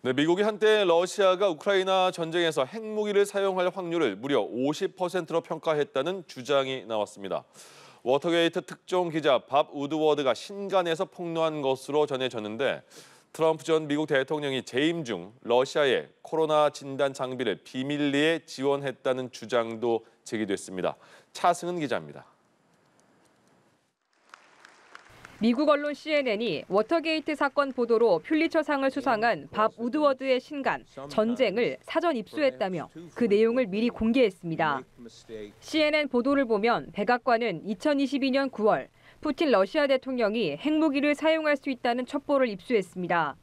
네, 미국이 한때 러시아가 우크라이나 전쟁에서 핵무기를 사용할 확률을 무려 50%로 평가했다는 주장이 나왔습니다. 워터게이트 특종 기자 밥 우드워드가 신간에서 폭로한 것으로 전해졌는데 트럼프 전 미국 대통령이 재임 중 러시아에 코로나 진단 장비를 비밀리에 지원했다는 주장도 제기됐습니다. 차승은 기자입니다. 미국 언론 CNN이 워터게이트 사건 보도로 퓰리처상을 수상한 밥 우드워드의 신간 전쟁을 사전 입수했다며 그 내용을 미리 공개했습니다. CNN 보도를 보면 백악관은 2022년 9월 푸틴 러시아 대통령이 핵무기를 사용할 수 있다는 첩보를 입수했습니다.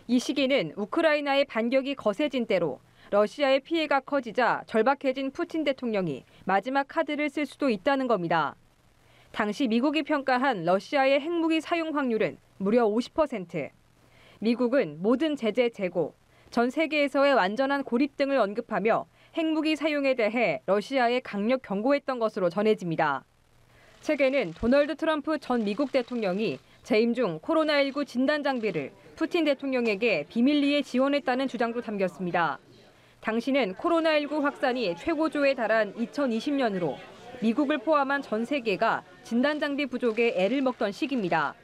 이 시기는 우크라이나의 반격이 거세진 때로 러시아의 피해가 커지자 절박해진 푸틴 대통령이 마지막 카드를 쓸 수도 있다는 겁니다. 당시 미국이 평가한 러시아의 핵무기 사용 확률은 무려 50%. 미국은 모든 제재 재고, 전 세계에서의 완전한 고립 등을 언급하며 핵무기 사용에 대해 러시아에 강력 경고했던 것으로 전해집니다. 책에는 도널드 트럼프 전 미국 대통령이 재임 중 코로나19 진단 장비를 푸틴 대통령에게 비밀리에 지원했다는 주장도 담겼습니다. 당시는 코로나19 확산이 최고조에 달한 2020년으로 미국을 포함한 전 세계가 진단 장비 부족에 애를 먹던 시기입니다.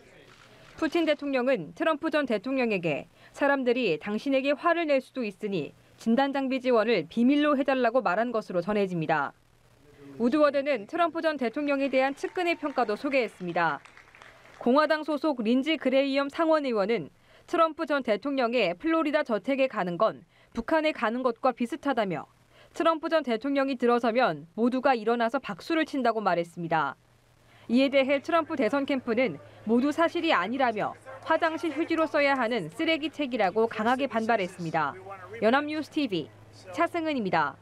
푸틴 대통령은 트럼프 전 대통령에게 사람들이 당신에게 화를 낼 수도 있으니 진단 장비 지원을 비밀로 해달라고 말한 것으로 전해집니다. 우드워드는 트럼프 전 대통령에 대한 측근의 평가도 소개했습니다. 공화당 소속 린지 그레이엄 상원 의원은 트럼프 전 대통령의 플로리다 저택에 가는 건 북한에 가는 것과 비슷하다며 트럼프 전 대통령이 들어서면 모두가 일어나서 박수를 친다고 말했습니다. 이에 대해 트럼프 대선 캠프는 모두 사실이 아니라며 화장실 휴지로 써야 하는 쓰레기책이라고 강하게 반발했습니다. 연합뉴스 TV 차승은입니다.